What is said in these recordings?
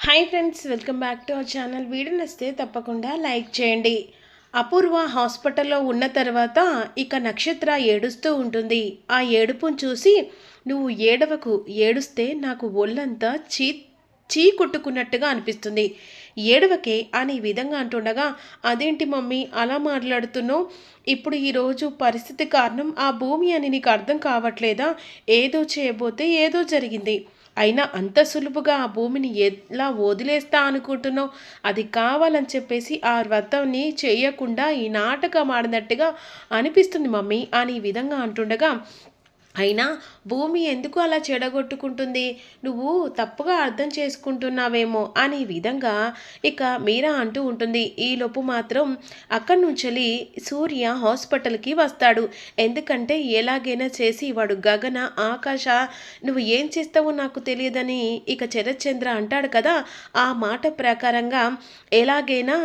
Hi friends, welcome back to our channel. Video నచ్చితే తప్పకుండా like చేయండి. అపూర్వ హాస్పిటల్లో ఉన్న తర్వాత ఇక నక్షత్ర ఏడుస్తూ ఉంటుంది. ఆ ఏడుపును చూసి, నువ్వు ఏడవకు, ఏడుస్తే నాకు ఒళ్ళంతా చీ కొట్టుకున్నట్టుగా అనిపిస్తుంది, ఏడవకే అని ఈ విధంగా అంటుండగా, అదేంటి మమ్మీ అలా మాట్లాడుతున్నావు? ఇప్పుడు ఈరోజు పరిస్థితి కారణం ఆ భూమి అని నీకు అర్థం కావట్లేదా? ఏదో చేయబోతే ఏదో జరిగింది, అయినా అంత సులువుగా ఆ భూమిని ఎలా వదిలేస్తా అనుకుంటున్నావు? అది కావాలని చెప్పేసి ఆ వ్రతాన్ని చేయకుండా ఈ నాటకం ఆడినట్టుగా అనిపిస్తుంది మమ్మీ అని ఈ విధంగా అంటుండగా, అయినా భూమి ఎందుకు అలా చెడగొట్టుకుంటుంది? నువ్వు తప్పుగా అర్థం చేసుకుంటున్నావేమో అని విధంగా ఇక మీరా అంటూ ఉంటుంది. ఈలోపు మాత్రం అక్కడి నుంచి సూర్య హాస్పిటల్కి వస్తాడు. ఎందుకంటే ఎలాగైనా చేసి వాడు గగన, ఆకాశ నువ్వు ఏం చేస్తావో నాకు తెలియదని ఇక శరత్చంద్ర అంటాడు కదా, ఆ మాట ప్రకారంగా ఎలాగైనా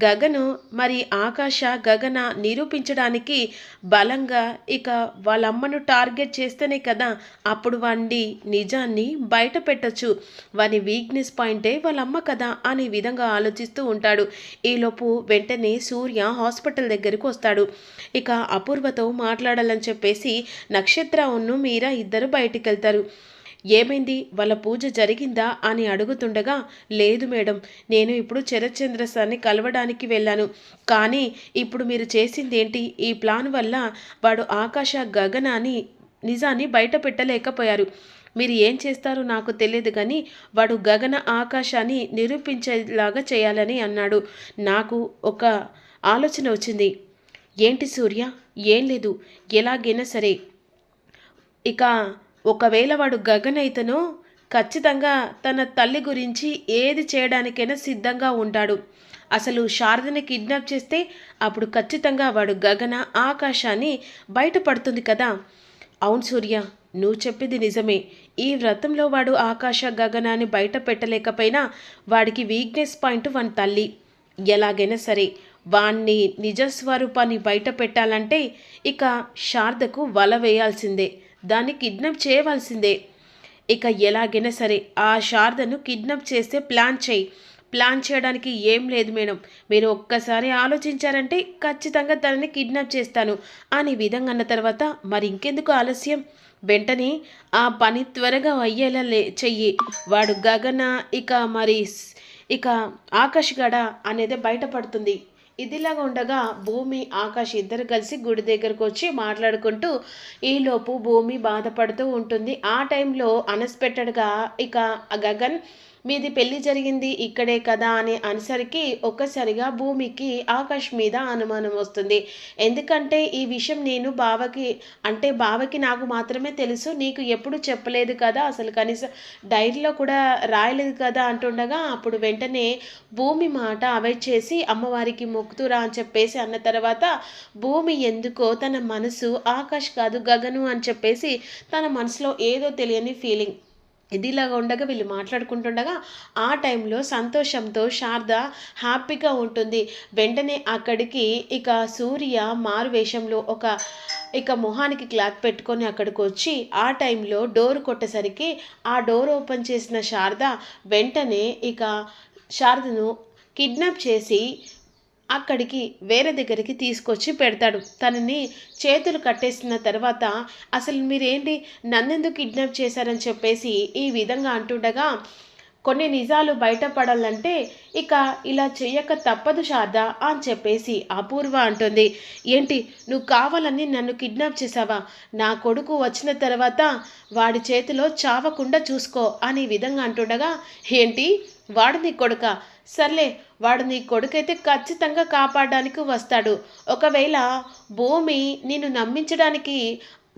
గగను మరి ఆకాశ గగన నిరూపించడానికి బలంగా ఇక వాళ్ళమ్మను టార్గెట్ చేస్తేనే కదా అప్పుడు వాడి నిజాన్ని బయట పెట్టచ్చు. వాని వీక్నెస్ పాయింటే వాళ్ళమ్మ కదా అనే విధంగా ఆలోచిస్తూ ఉంటాడు. ఈలోపు వెంటనే సూర్య హాస్పిటల్ దగ్గరికి వస్తాడు. ఇక అపూర్వతో మాట్లాడాలని చెప్పేసి నక్షత్రను మీరా ఇద్దరు బయటికి వెళ్తారు. ఏమైంది, వాళ్ళ పూజ జరిగిందా అని అడుగుతుండగా, లేదు మేడం, నేను ఇప్పుడు శరత్చంద్ర సార్ని కలవడానికి వెళ్ళాను. కానీ ఇప్పుడు మీరు చేసింది ఏంటి? ఈ ప్లాన్ వల్ల వాడు ఆకాశ గగనాన్ని నిజాన్ని బయట పెట్టలేకపోయారు. మీరు ఏం చేస్తారో నాకు తెలియదు, కానీ వాడు గగన ఆకాశాన్ని నిరూపించేలాగా చేయాలని అన్నాడు. నాకు ఒక ఆలోచన వచ్చింది. ఏంటి సూర్య? ఏం లేదు, ఎలాగైనా సరే ఇక ఒకవేళ వాడు గగన్ అయితేనో ఖచ్చితంగా తన తల్లి గురించి ఏది చేయడానికైనా సిద్ధంగా ఉంటాడు. అసలు శారదని కిడ్నాప్ చేస్తే అప్పుడు ఖచ్చితంగా వాడు గగన ఆకాశాన్ని బయటపడుతుంది కదా. అవును సూర్య, నువ్వు చెప్పింది నిజమే. ఈ వ్రతంలో వాడు ఆకాశ గగనాన్ని బయట పెట్టలేకపోయినా వాడికి వీక్నెస్ పాయింట్ వాని తల్లి. ఎలాగైనా సరే వాణ్ణి నిజస్వరూపాన్ని బయట పెట్టాలంటే ఇక శారదకు వల వేయాల్సిందే, దాన్ని కిడ్నాప్ చేయవలసిందే. ఇక ఎలాగైనా సరే ఆ శారదను కిడ్నాప్ చేస్తే ప్లాన్ చేయడానికి ఏం లేదు మేడం, మీరు ఒక్కసారి ఆలోచించారంటే ఖచ్చితంగా తనని కిడ్నాప్ చేస్తాను అని విధంగా అన్న తర్వాత, మరి ఇంకెందుకు ఆలస్యం, వెంటనే ఆ పని త్వరగా అయ్యేలా చెయ్యి. వాడు గగన ఇక ఆకాష్ గడ అనేది బయటపడుతుంది. ఇదిలాగా ఉండగా భూమి ఆకాష్ ఇద్దరు కలిసి గుడి దగ్గరకు వచ్చి మాట్లాడుకుంటూ, ఈలోపు భూమి బాధపడుతూ ఉంటుంది. ఆ టైంలో అన్ఎక్స్పెక్టెడ్గా ఇక గగన్ మీది పెళ్లి జరిగింది ఇక్కడే కదా అని అనేసరికి ఒక్కసారిగా భూమికి ఆకాష్ మీద అనుమానం వస్తుంది. ఎందుకంటే ఈ విషయం నేను బావకి నాకు మాత్రమే తెలుసు, నీకు ఎప్పుడు చెప్పలేదు కదా, అసలు కనీసం డైరీలో కూడా రాయలేదు కదా అంటుండగా, అప్పుడు వెంటనే భూమి మాట అవాయిడ్ చేసి అమ్మవారికి మొక్కుతురా అని చెప్పేసి అన్న తర్వాత, భూమి ఎందుకో తన మనసు ఆకాష్ కాదు గగను అని చెప్పేసి తన మనసులో ఏదో తెలియని ఫీలింగ్. ఇదిలాగా ఉండగా వీళ్ళు మాట్లాడుకుంటుండగా ఆ టైంలో సంతోషంతో శారద హ్యాపీగా ఉంటుంది. వెంటనే అక్కడికి ఇక సూర్య మారు వేషంలో ఇక మొహానికి క్లాత్ పెట్టుకొని అక్కడికి వచ్చి ఆ టైంలో డోర్ కొట్టేసరికి ఆ డోర్ ఓపెన్ చేసిన శారద వెంటనే ఇక శారదను కిడ్నాప్ చేసి అక్కడికి వేరే దగ్గరికి తీసుకొచ్చి పెడతాడు. తనని చేతులు కట్టేసిన తర్వాత, అసలు మీరేంటి నన్నెందుకు కిడ్నాప్ చేశారని చెప్పేసి ఈ విధంగా అంటుండగా, కొన్ని నిజాలు బయటపడాలంటే ఇక ఇలా చెయ్యక తప్పదు శారద అని చెప్పేసి అపూర్వ అంటుంది. ఏంటి, నువ్వు కావాలని నన్ను కిడ్నాప్ చేసావా? నా కొడుకు వచ్చిన తర్వాత వాడి చేతిలో చావకుండా చూసుకో అని విధంగా అంటుండగా, ఏంటి వాడు నీ కొడుక? సర్లే, వాడు నీ కొడుకైతే ఖచ్చితంగా కాపాడడానికి వస్తాడు. ఒకవేళ భూమి నిన్ను నమ్మించడానికి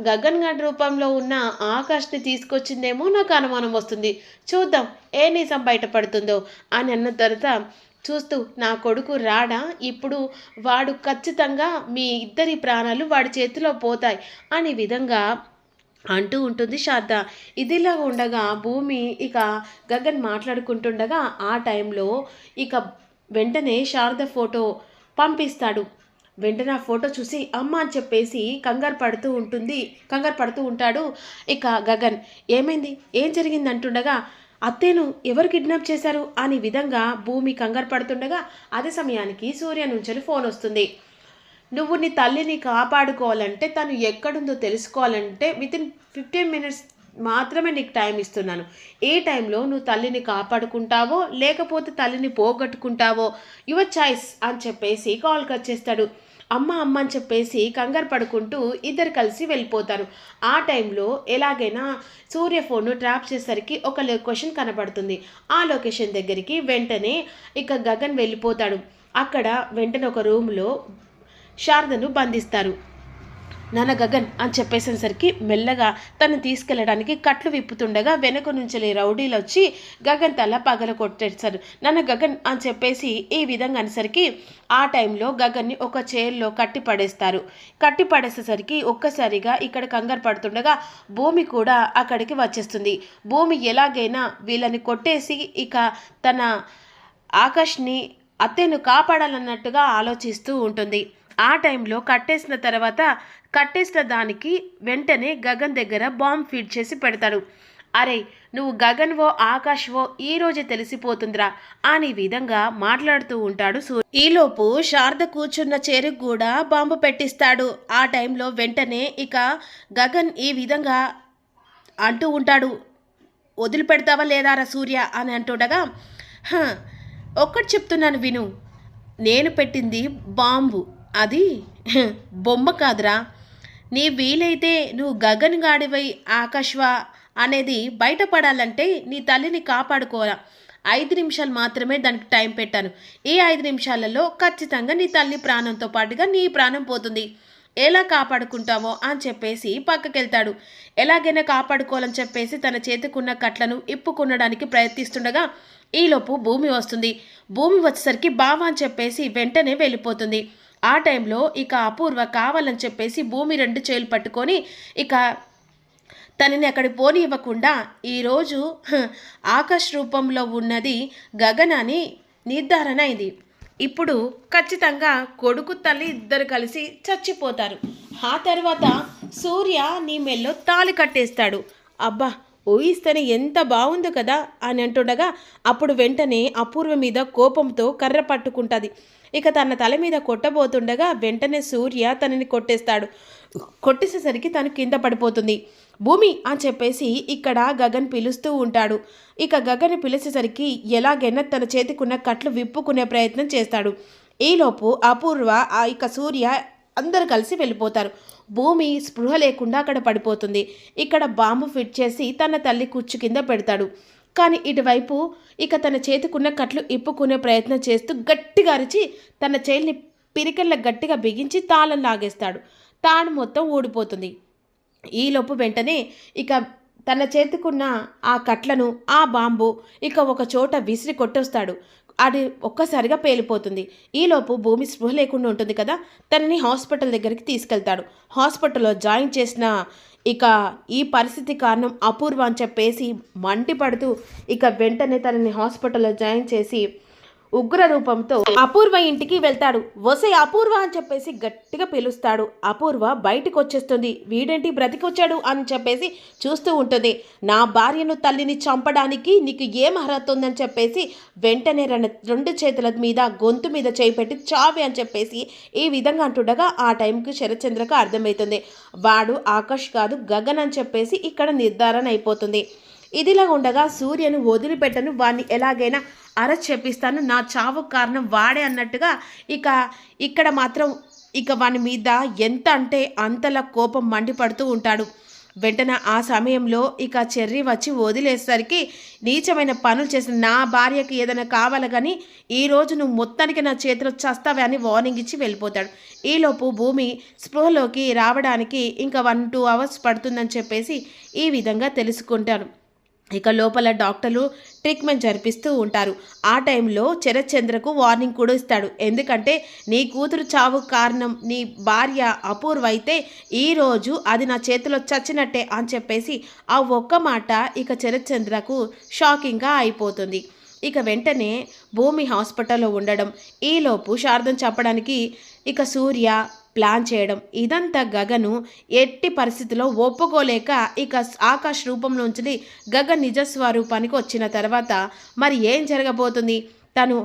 గగన్ గడ్ రూపంలో ఉన్న ఆకాష్ని తీసుకొచ్చిందేమో నాకు అనుమానం వస్తుంది. చూద్దాం ఏ నిజం బయటపడుతుందో అని అన్న తర్వాత, చూస్తూ నా కొడుకు రాడా, ఇప్పుడు వాడు ఖచ్చితంగా మీ ఇద్దరి ప్రాణాలు వాడి చేతిలో పోతాయి అని విధంగా అంటూ ఉంటుంది శారద. ఇదిలా ఉండగా భూమి ఇక గగన్ మాట్లాడుకుంటుండగా ఆ టైంలో ఇక వెంటనే శారద ఫోటో పంపిస్తాడు. వెంటనే ఆ ఫోటో చూసి అమ్మ అని చెప్పేసి కంగారు పడుతూ ఉంటాడు. ఇక గగన్ ఏమైంది, ఏం జరిగింది అంటుండగా, అత్తేను ఎవరు కిడ్నాప్ చేశారు అనే విధంగా భూమి కంగారు పడుతుండగా అదే సమయానికి సూర్య నుంచి ఫోన్ వస్తుంది. నువ్వు నీ తల్లిని కాపాడుకోవాలంటే తను ఎక్కడుందో తెలుసుకోవాలంటే వితిన్ 15 మినిట్స్ మాత్రమే నీకు టైం ఇస్తున్నాను. ఏ టైంలో నువ్వు తల్లిని కాపాడుకుంటావో లేకపోతే తల్లిని పోగొట్టుకుంటావో యువర్ చాయిస్ అని చెప్పేసి కాల్ కట్ చేస్తాడు. అమ్మ అమ్మ అని చెప్పేసి కంగారు పడుకుంటూ ఇద్దరు కలిసి వెళ్ళిపోతారు. ఆ టైంలో ఎలాగైనా సూర్య ఫోన్ను ట్రాప్ చేసేసరికి ఒక లొకేషన్ కనబడుతుంది. ఆ లొకేషన్ దగ్గరికి వెంటనే ఇక గగన్ వెళ్ళిపోతాడు. అక్కడ వెంటనే ఒక రూమ్లో శారదను బంధిస్తారు. నాన్న గగన్ అని చెప్పేసేసరికి మెల్లగా తను తీసుకెళ్ళడానికి కట్లు విప్పుతుండగా వెనక నుంచి రౌడీలు వచ్చి గగన్ తల పగల కొట్టేస్తారు. నాన్న గగన్ అని చెప్పేసి ఈ విధంగా అనేసరికి ఆ టైంలో గగన్ని ఒక చైర్లో కట్టి పడేస్తారు. కట్టి పడేసేసరికి ఒక్కసారిగా ఇక్కడ కంగారు పడుతుండగా భూమి కూడా అక్కడికి వచ్చేస్తుంది. భూమి ఎలాగైనా వీళ్ళని కొట్టేసి ఇక తన ఆకాష్ని అత్తేను కాపాడాలన్నట్టుగా ఆలోచిస్తూ ఉంటుంది. ఆ టైంలో కట్టేసిన దానికి వెంటనే గగన్ దగ్గర బాంబ్ ఫీడ్ చేసి పెడతాడు. అరే నువ్వు గగన్వో ఆకాష్వో ఈరోజే తెలిసిపోతుందిరా అని విధంగా మాట్లాడుతూ ఉంటాడు. ఈలోపు శారద కూర్చున్న చైరుకు కూడా బాంబు పెట్టిస్తాడు. ఆ టైంలో వెంటనే ఇక గగన్ ఈ విధంగా అంటూ ఉంటాడు, వదిలిపెడతావా లేదారా సూర్య అని అంటుండగా, ఒక్కటి చెప్తున్నాను విను, నేను పెట్టింది బాంబు, అది బొమ్మ కాదురా. నీ వీలైతే నువ్వు గగన్ గాడివై ఆకాశ్వా అనేది బయటపడాలంటే నీ తల్లిని కాపాడుకోరా. 5 నిమిషాలు మాత్రమే దానికి టైం పెట్టాను. ఈ 5 నిమిషాలలో ఖచ్చితంగా నీ తల్లి ప్రాణంతో పాటుగా నీ ప్రాణం పోతుంది. ఎలా కాపాడుకుంటావో అని చెప్పేసి పక్కకెళ్తాడు. ఎలాగైనా కాపాడుకోవాలని చెప్పేసి తన చేతికున్న కట్లను ఇప్పుకునడానికి ప్రయత్నిస్తుండగా ఈలోపు భూమి వస్తుంది. భూమి వచ్చేసరికి బావ అని చెప్పేసి వెంటనే వెళ్ళిపోతుంది. ఆ టైంలో ఇక అపూర్వ కావాలని చెప్పేసి భూమి 2 చేతులు పట్టుకొని ఇక తనని అక్కడి పోనివ్వకుండా ఈరోజు ఆకాశ్ రూపంలో ఉన్నది గగన్ అని నిర్ధారణ అయింది. ఇప్పుడు ఖచ్చితంగా కొడుకు తల్లి ఇద్దరు కలిసి చచ్చిపోతారు. ఆ తర్వాత సూర్య నీ మెల్లో తాళి కట్టేస్తాడు. అబ్బా ఊహిస్తేనే ఎంత బాగుందో కదా అని అంటుండగా అప్పుడు వెంటనే అపూర్వ మీద కోపంతో కర్ర పట్టుకుంటుంది. ఇక తన తల మీద కొట్టబోతుండగా వెంటనే సూర్య తనని కొట్టేస్తాడు. కొట్టేసేసరికి తను కింద పడిపోతుంది. భూమి అని చెప్పేసి ఇక్కడ గగన్ పిలుస్తూ ఉంటాడు. ఇక గగన్ పిలిచేసరికి ఎలాగైనా తన చేతికున్న కట్లు విప్పుకునే ప్రయత్నం చేస్తాడు. ఈలోపు అపూర్వ ఇక సూర్య అందరు కలిసి వెళ్ళిపోతారు. భూమి స్పృహ లేకుండా అక్కడ పడిపోతుంది. ఇక్కడ బాంబు ఫిట్ చేసి తన తల్లి కుచ్చు కింద పెడతాడు. కానీ ఇటువైపు ఇక తన చేతికున్న కట్లు ఇప్పుకునే ప్రయత్నం చేస్తూ గట్టిగా అరిచి తన చేయిని పిరికెళ్ళ గట్టిగా బిగించి తాళం లాగేస్తాడు. తాడు మొత్తం ఊడిపోతుంది. ఈలోపు వెంటనే ఇక తన చేతికున్న ఆ కట్లను ఆ బాంబు ఇక ఒక చోట విసిరి కొట్టొస్తాడు. అది ఒక్కసారిగా పేలిపోతుంది. ఈలోపు భూమి స్పృహ లేకుండా ఉంటుంది కదా, తనని హాస్పిటల్ దగ్గరికి తీసుకెళ్తాడు. హాస్పిటల్లో జాయిన్ చేసిన ఇక ఈ పరిస్థితి కారణం అపూర్వ అని చెప్పేసి మండిపడుతూ ఇక వెంటనే తనని హాస్పిటల్లో జాయిన్ చేసి ఉగ్ర రూపంతో అపూర్వ ఇంటికి వెళ్తాడు. వసే అపూర్వ అని చెప్పేసి గట్టిగా పిలుస్తాడు. అపూర్వ బయటికి వచ్చేస్తుంది. వీడేంటి బ్రతికొచ్చాడు అని చెప్పేసి చూస్తూ ఉంటుంది. నా భార్యను తల్లిని చంపడానికి నీకు ఏం అర్హత ఉందని చెప్పేసి వెంటనే 2 చేతుల మీద గొంతు మీద చేయి పెట్టి చావే అని చెప్పేసి ఈ విధంగా అంటుండగా ఆ టైంకి శరత్చంద్రకు అర్థమవుతుంది వాడు ఆకాష్ కాదు గగన్ అని చెప్పేసి ఇక్కడ నిర్ధారణ అయిపోతుంది. ఇదిలా ఉండగా సూర్యను వదిలిపెట్టను, వాడిని ఎలాగైనా అరెస్ట్ చేపిస్తాను, నా చావు కారణం వాడే అన్నట్టుగా ఇక్కడ మాత్రం ఇక వాని మీద ఎంత అంటే అంతలా కోపం మండిపడుతూ ఉంటాడు. వెంటనే ఆ సమయంలో ఇక చెర్రీ వచ్చి వదిలేసరికి నీచమైన పనులు చేసిన నా భార్యకి ఏదైనా కావాలి కానీ ఈరోజు నువ్వు మొత్తానికి నా చేతిలో చస్తావే అని వార్నింగ్ ఇచ్చి వెళ్ళిపోతాడు. ఈలోపు భూమి స్పృహలోకి రావడానికి ఇంకా 1-2 అవర్స్ పడుతుందని చెప్పేసి ఈ విధంగా తెలుసుకుంటాను. ఇక లోపల డాక్టర్లు ట్రీట్మెంట్ జరిపిస్తూ ఉంటారు. ఆ టైంలో శరత్చంద్రకు వార్నింగ్ కూడా ఇస్తాడు. ఎందుకంటే నీ కూతురు చావు కారణం నీ భార్య అపూర్వ అయితే ఈరోజు అది నా చేతిలో చచ్చినట్టే అని చెప్పేసి ఆ ఒక్క మాట ఇక శరత్చంద్రకు షాకింగ్గా అయిపోతుంది. ఇక వెంటనే భూమి హాస్పిటల్లో ఉండడం, ఈలోపు శారదను చెప్పడానికి ఇక సూర్య ప్లాన్ చేయడం ఇదంతా గగను ఎట్టి పరిస్థితిలో ఒప్పుకోలేక ఇక ఆకాష్ రూపంలోంచి గగన్ నిజస్వరూపానికి వచ్చిన తర్వాత మరి ఏం జరగబోతుంది? తను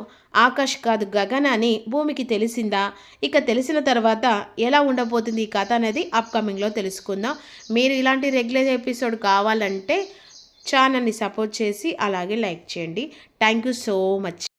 ఆకాష్ కాదు గగన్ అని భూమికి తెలిసిందా? ఇక తెలిసిన తర్వాత ఎలా ఉండబోతుంది ఈ కథ అనేది అప్కమింగ్లో తెలుసుకుందాం. మీరు ఇలాంటి రెగ్యులర్ ఎపిసోడ్ కావాలంటే ఛానల్ని సపోర్ట్ చేసి అలాగే లైక్ చేయండి. Thank you so much.